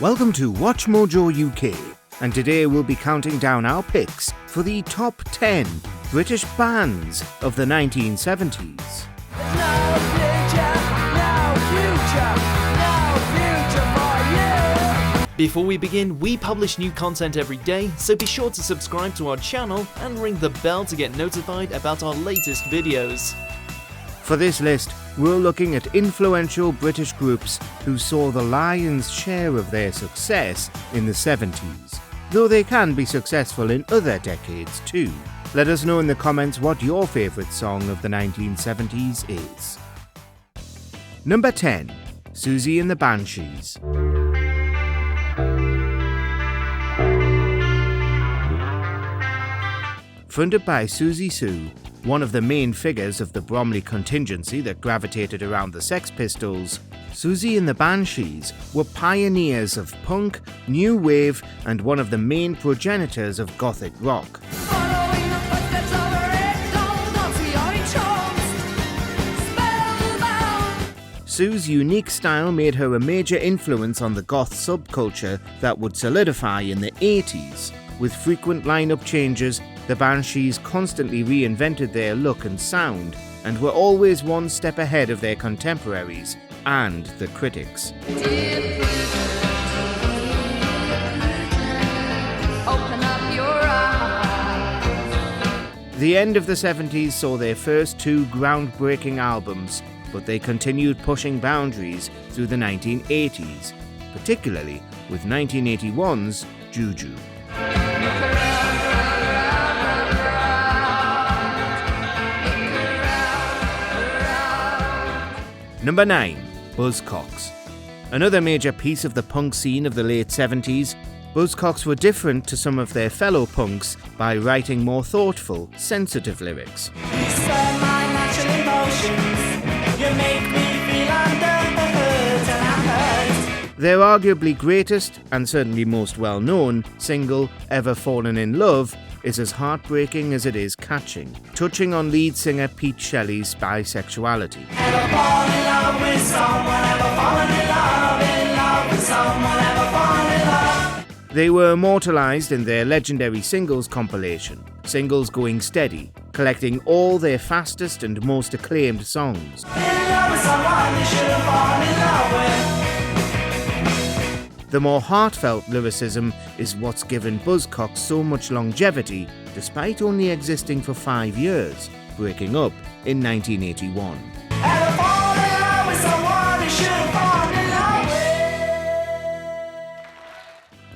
Welcome to WatchMojoUK, and today we'll be counting down our picks for the top 10 British bands of the 1970s. Before we begin, we publish new content every day, so be sure to subscribe to our channel and ring the bell to get notified about our latest videos. For this list, we're looking at influential British groups who saw the lion's share of their success in the 70s, though they can be successful in other decades too. Let us know in the comments what your favourite song of the 1970s is. Number 10. Susie and the Banshees. Fronted by Susie Sue, one of the main figures of the Bromley contingency that gravitated around the Sex Pistols, Susie and the Banshees were pioneers of punk, new wave, and one of the main progenitors of gothic rock. Sue's unique style made her a major influence on the goth subculture that would solidify in the 80s. With frequent lineup changes, the Banshees constantly reinvented their look and sound, and were always one step ahead of their contemporaries and the critics. The end of the 70s saw their first two groundbreaking albums, but they continued pushing boundaries through the 1980s, particularly with 1981's Juju. Number 9. Buzzcocks. Another major piece of the punk scene of the late 70s, Buzzcocks were different to some of their fellow punks by writing more thoughtful, sensitive lyrics. Their arguably greatest, and certainly most well-known, single, Ever Fallen in Love, is as heartbreaking as it is catching, touching on lead singer Pete Shelley's bisexuality. Ever fall in love with someone, ever fallen in love with someone, ever fallen in love. They were immortalised in their legendary singles compilation, Singles Going Steady, collecting all their fastest and most acclaimed songs. In love with someone you shouldn't fall in love with. The more heartfelt lyricism is what's given Buzzcocks so much longevity, despite only existing for 5 years, breaking up in 1981.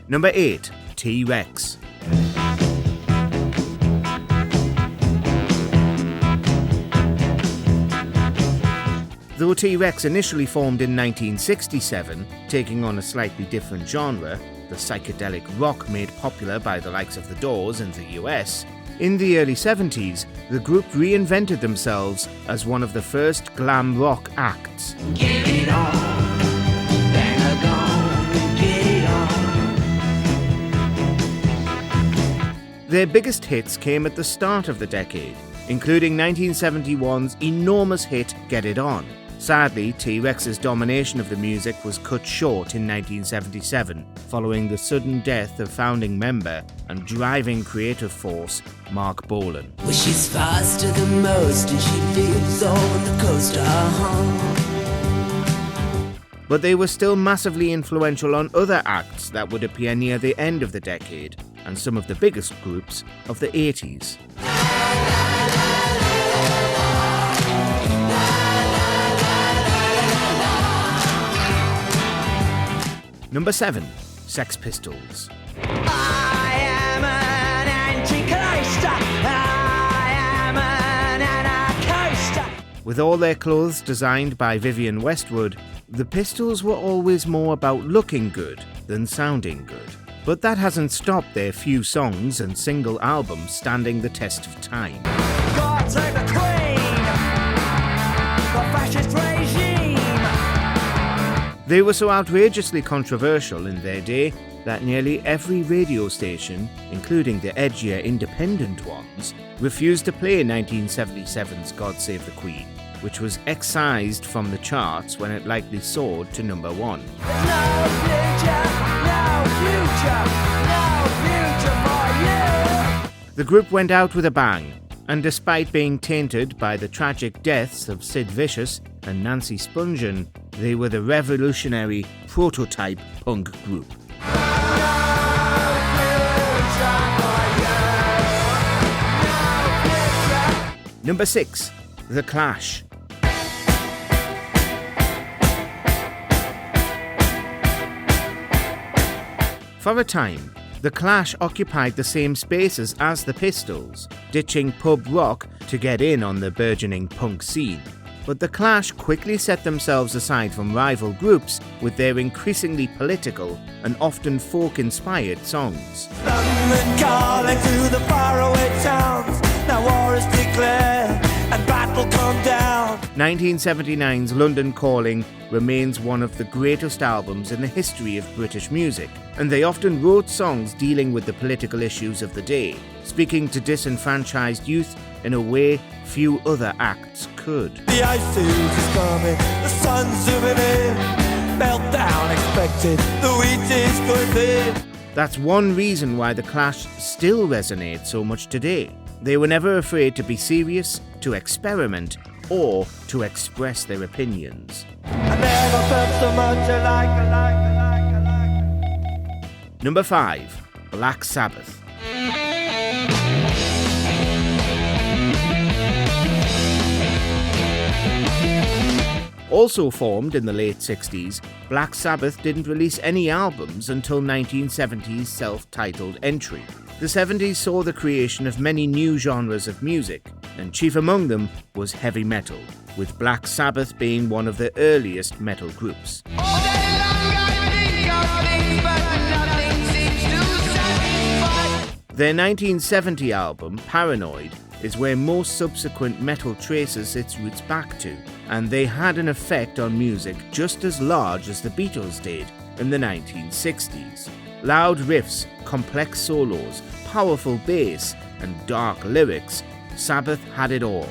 Number 8. T-Rex. Though T-Rex initially formed in 1967, taking on a slightly different genre, the psychedelic rock made popular by the likes of The Doors in the US, in the early 70s, the group reinvented themselves as one of the first glam rock acts. Get it on, bang a gong, get it on. Their biggest hits came at the start of the decade, including 1971's enormous hit Get It On. Sadly, T-Rex's domination of the music was cut short in 1977, following the sudden death of founding member and driving creative force Mark Bolan. Well, she's faster than most and she lives on the coast of home. But they were still massively influential on other acts that would appear near the end of the decade, and some of the biggest groups of the 80s. Number 7. Sex Pistols. I am an anti-coaster. I am an anarcho-coaster. With all their clothes designed by Vivienne Westwood, the Pistols were always more about looking good than sounding good. But that hasn't stopped their few songs and single albums standing the test of time. God save the Queen! The fascist regime! They were so outrageously controversial in their day that nearly every radio station, including the edgier independent ones, refused to play 1977's God Save the Queen. which was excised from the charts when it likely soared to number 1. The group went out with a bang, and despite being tainted by the tragic deaths of Sid Vicious and Nancy Spungen, they were the revolutionary prototype punk group. Number 6. The Clash. For a time, The Clash occupied the same spaces as the Pistols, ditching pub rock to get in on the burgeoning punk scene. But The Clash quickly set themselves aside from rival groups with their increasingly political and often folk-inspired songs. London calling to the faraway towns. Now war is declared and battle come down. 1979's London Calling remains one of the greatest albums in the history of British music, and they often wrote songs dealing with the political issues of the day, speaking to disenfranchised youth in a way few other acts could. The ice age is coming, the sun's zooming in, meltdown expected, the wheat is going thin. That's one reason why The Clash still resonate so much today. They were never afraid to be serious, to experiment, or to express their opinions. I never felt so much alike. Number 5. Black Sabbath. Also formed in the late 60s, Black Sabbath didn't release any albums until 1970's self-titled entry. The 70s saw the creation of many new genres of music, and chief among them was heavy metal, with Black Sabbath being one of the earliest metal groups. Their 1970 album, Paranoid, is where most subsequent metal traces its roots back to, and they had an effect on music just as large as the Beatles did in the 1960s. Loud riffs, complex solos, powerful bass, and dark lyrics, Sabbath had it all.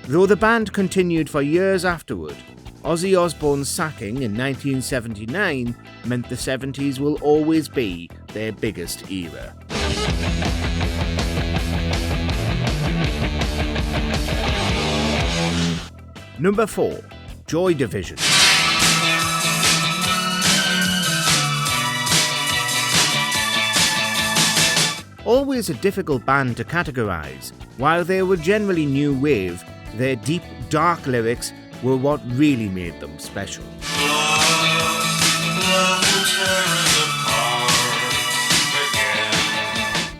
Though the band continued for years afterward, Ozzy Osbourne's sacking in 1979 meant the 70s will always be their biggest era. Number 4. Joy Division. Always a difficult band to categorise. While they were generally new wave, their deep, dark lyrics were what really made them special.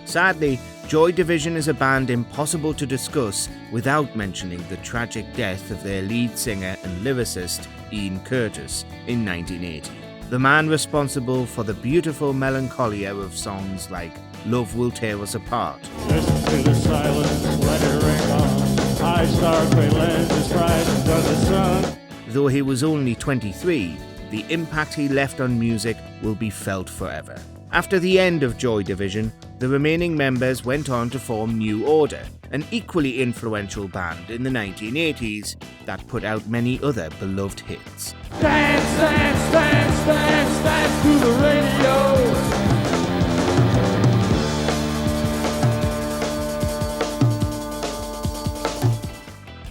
Sadly, Joy Division is a band impossible to discuss without mentioning the tragic death of their lead singer and lyricist, Ian Curtis, in 1980. The man responsible for the beautiful melancholia of songs like Love Will Tear Us Apart. Listen to the silence, let it ring on. High star gray lenses bright under the sun. Though he was only 23, the impact he left on music will be felt forever. After the end of Joy Division, the remaining members went on to form New Order, an equally influential band in the 1980s that put out many other beloved hits. Dance, dance, dance, dance, dance to the radio.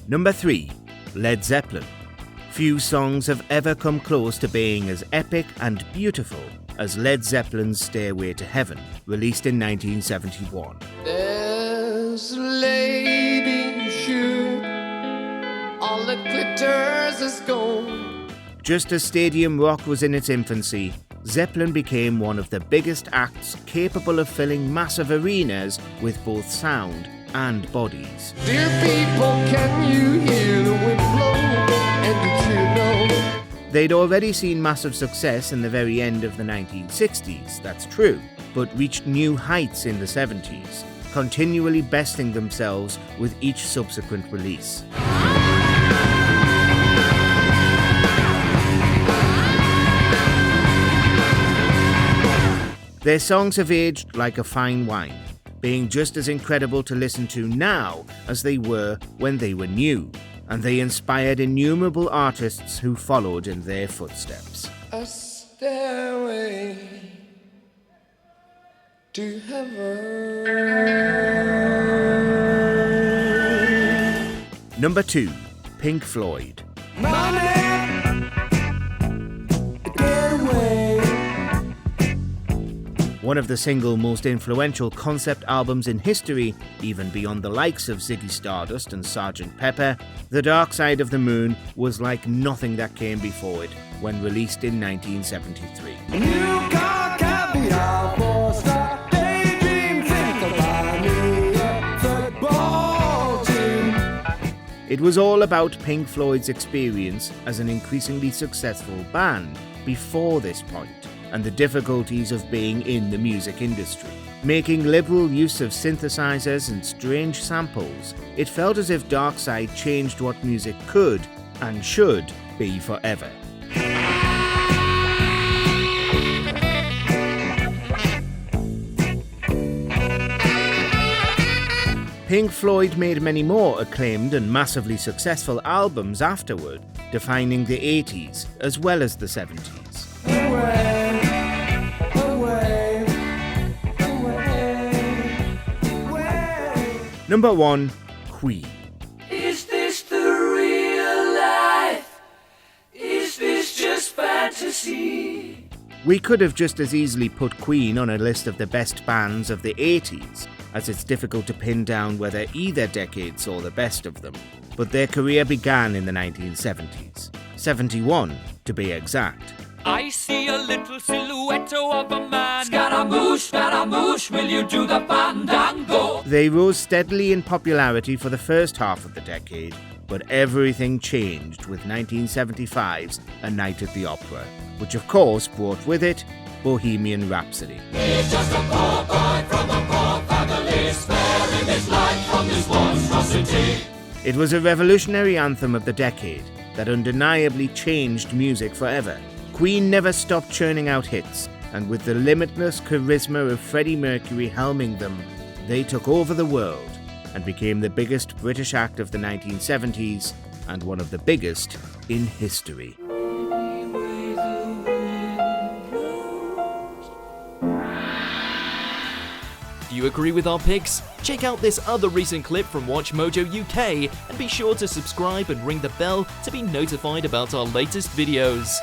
Number 3. Led Zeppelin. Few songs have ever come close to being as epic and beautiful as Led Zeppelin's Stairway to Heaven, released in 1971. There's a lady shoot, all the glitters is gold. Just as stadium rock was in its infancy, Zeppelin became one of the biggest acts capable of filling massive arenas with both sound and bodies. Dear people, can you hear the wind blow? And did you know? They'd already seen massive success in the very end of the 1960s, that's true, but reached new heights in the 70s, continually besting themselves with each subsequent release. Their songs have aged like a fine wine. being just as incredible to listen to now as they were when they were new, and they inspired innumerable artists who followed in their footsteps. A stairway to heaven. Number 2. Pink Floyd. One of the single most influential concept albums in history, even beyond the likes of Ziggy Stardust and Sgt. Pepper, The Dark Side of the Moon was like nothing that came before it when released in 1973. It was all about Pink Floyd's experience as an increasingly successful band before this point, and the difficulties of being in the music industry. Making liberal use of synthesizers and strange samples, it felt as if Dark Side changed what music could and should be forever. Pink Floyd made many more acclaimed and massively successful albums afterward, defining the 80s as well as the 70s. Number 1. Queen. Is this the real life? Is this just fantasy? We could have just as easily put Queen on a list of the best bands of the 80s, as it's difficult to pin down whether either decade saw the best of them. But their career began in the 1970s, 71 to be exact. I see a little silhouette of a man. Scaramouche, will you do the fandango? They rose steadily in popularity for the first half of the decade, but everything changed with 1975's A Night at the Opera, which of course brought with it Bohemian Rhapsody. He's just a poor boy from a poor family, sparing his life from this monstrosity. It was a revolutionary anthem of the decade that undeniably changed music forever. Queen never stopped churning out hits, and with the limitless charisma of Freddie Mercury helming them, they took over the world and became the biggest British act of the 1970s and one of the biggest in history. Do you agree with our picks? Check out this other recent clip from WatchMojoUK and be sure to subscribe and ring the bell to be notified about our latest videos.